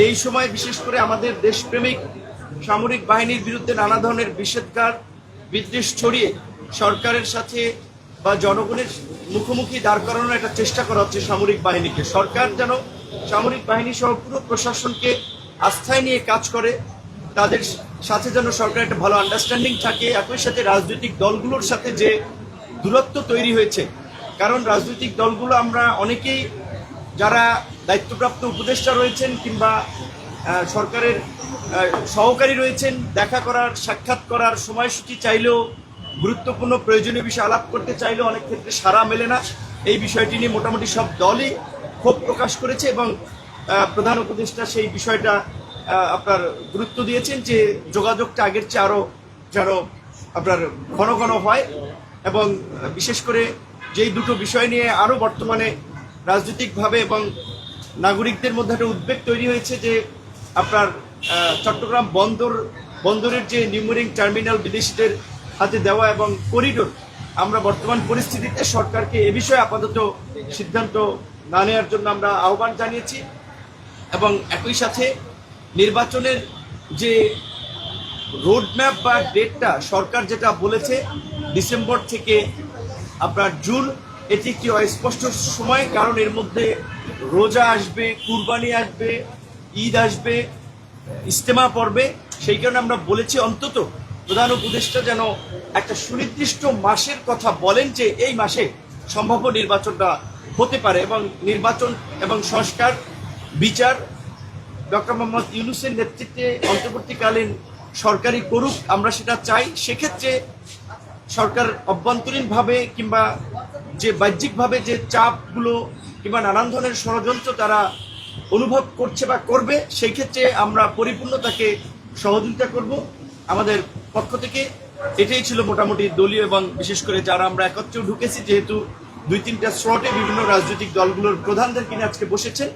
এই সময় বিশেষ করে আমাদের দেশপ্রেমিক সামরিক বাহিনীর বিরুদ্ধে নানা ধরনের নিষেধাজ্ঞার বিদ্বেষ ছড়িয়ে সরকারের সাথে বা জনগণের মুখোমুখি দাঁড় করানোর একটা চেষ্টা করা হচ্ছে সামরিক বাহিনীকে। সরকার যেন সামরিক বাহিনী সহ পুরো প্রশাসনকে আস্থায় নিয়ে কাজ করে, তাদের সাথে যেন সরকার একটা ভালো আন্ডারস্ট্যান্ডিং থাকে। একই সাথে রাজনৈতিক দলগুলোর সাথে যে দূরত্ব তৈরি হয়েছে, কারণ রাজনৈতিক দলগুলো আমরা অনেকেই যারা দায়িত্বপ্রাপ্ত উপদেষ্টা রয়েছেন কিংবা সরকারের সহকারী রয়েছেন, দেখা করার সাক্ষাৎ করার সময়সূচি চাইলেও, গুরুত্বপূর্ণ প্রয়োজনীয় বিষয় আলাপ করতে চাইলেও অনেক ক্ষেত্রে সাড়া মেলে না। এই বিষয়টি নিয়ে মোটামুটি সব দলই ক্ষোভ প্রকাশ করেছে এবং প্রধান উপদেষ্টা সেই বিষয়টা আপনার গুরুত্ব দিয়েছেন যে যোগাযোগটা আগের চেয়ে আরও যেন আপনার ঘন ঘন হয়, এবং বিশেষ করে যেই দুটো বিষয় নিয়ে আরও বর্তমানে রাজনৈতিকভাবে এবং নাগরিকদের মধ্যে একটা উদ্বেগ তৈরি হয়েছে যে আপনার চট্টগ্রাম বন্দরের যে নিউমেরিং টার্মিনাল বিদেশিদের হাতে দেওয়া এবং করিডোর, আমরা বর্তমান পরিস্থিতিতে সরকারকে এ বিষয়ে আপাতত সিদ্ধান্ত না নেওয়ার জন্য আমরা আহ্বান জানিয়েছি। এবং একই সাথে নির্বাচনের যে রোডম্যাপ বা ডেটটা সরকার যেটা বলেছে ডিসেম্বর থেকে আপনার জুন, এটি একটি অস্পষ্ট সময়, কারণ এর মধ্যে রোজা আসবে, কুরবানি আসবে, ঈদ আসবে, ইজতেমা পড়বে। সেই কারণে আমরা বলেছি অন্তত প্রধান উপদেষ্টা যেন একটা সুনির্দিষ্ট মাসের কথা বলেন যে এই মাসে সম্ভাব্য নির্বাচনটা হতে পারে, এবং নির্বাচন এবং সংস্কার বিচার ডক্টর মোহাম্মদ ইউনূসের নেতৃত্বে অন্তর্বর্তীকালীন সরকারি করুক, আমরা সেটা চাই। সেক্ষেত্রে সরকার অভ্যন্তরীণভাবে কিংবা যে বাহ্যিকভাবে যে চাপগুলো কিংবা নানান ধরনের ষড়যন্ত্র তারা অনুভব করছে বা করবে, সেই ক্ষেত্রে আমরা পরিপূর্ণ তাকে সহযোগিতা করব আমাদের পক্ষ থেকে। এটাই ছিল মোটামুটি দলীয় এবং বিশেষ করে যারা আমরা একত্রেও ঢুকেছি, যেহেতু 2-3টা স্লটে বিভিন্ন রাজনৈতিক দলগুলোর প্রধানদের কিনে আজকে বসেছেন।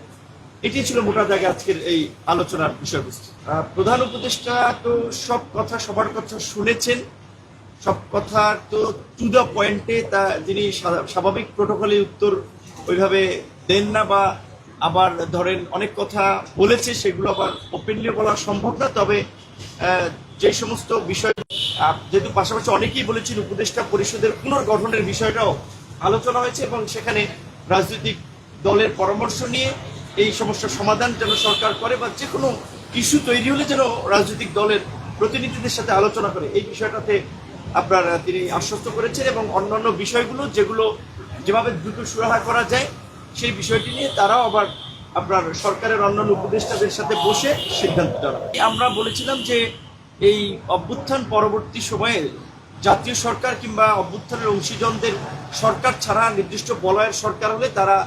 এটি ছিল মোটা জায়গায় আজকের এই আলোচনার বিষয়বস্তু। প্রধান উপদেষ্টা তো সব কথা সবার কথা শুনেছেন, সব কথা তো টু দ্য পয়েন্টে তা যিনি স্বাভাবিক প্রোটোকলে উত্তর ওইভাবে দেন না, বা আবার ধরেন অনেক কথা বলেছে সেগুলো আবার ওপেনলি বলা সম্ভব না। তবে যে সমস্ত বিষয় যেহেতু পাশাপাশি অনেকেই বলেছেন, উপদেষ্টা পরিষদের পুনর্গঠনের বিষয়টাও আলোচনা হয়েছে এবং সেখানে রাজনৈতিক দলের পরামর্শ নিয়ে এই সমস্যার সমাধান যেন সরকার করে, বা যে কোনো ইস্যু তৈরি হলে যেন রাজনৈতিক দলের প্রতিনিধিদের সাথে আলোচনা করে, এই বিষয়টাতে আপনার তিনি আশ্বস্ত করেছেন। এবং অন্যান্য বিষয়গুলো যেগুলো যেভাবে দ্রুত সুরাহা করা যায় সেই বিষয়টি নিয়ে তারাও আবার আপনার সরকারের অন্যান্য উপদেষ্টাদের সাথে বসে সিদ্ধান্ত জানাবে। আমরা বলেছিলাম যে এই অভ্যুত্থান পরবর্তী সময়ে জাতীয় সরকার কিংবা অভ্যুত্থানের অংশীজনদের সরকার ছাড়া নির্দিষ্ট বলয়ের সরকার হলে তারা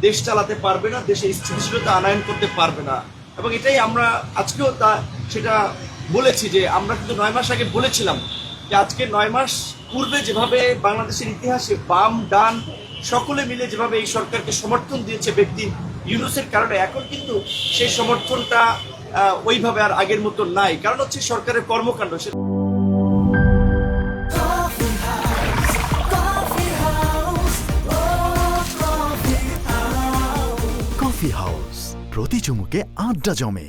দেশ চালাতে পারবে না, দেশে স্থিতিশীলতা আনয়ন করতে পারবে না। এবং এটাই আমরা আজকেও সেটা বলেছি যে আমরা কিন্তু 9 মাস আগে বলেছিলাম যে আজকে 9 মাস পূর্বে যেভাবে বাংলাদেশের ইতিহাসে বাম ডান সকলে মিলে যেভাবে এই সরকারকে সমর্থন দিয়েছে ব্যক্তি ইউনূসের কারণে, এখন কিন্তু সেই সমর্থনটা ওইভাবে আর আগের মতো নাই, কারণ হচ্ছে সরকারের কর্মকাণ্ড। কফি হাউস, প্রতি চুমুকে আড্ডা জমে।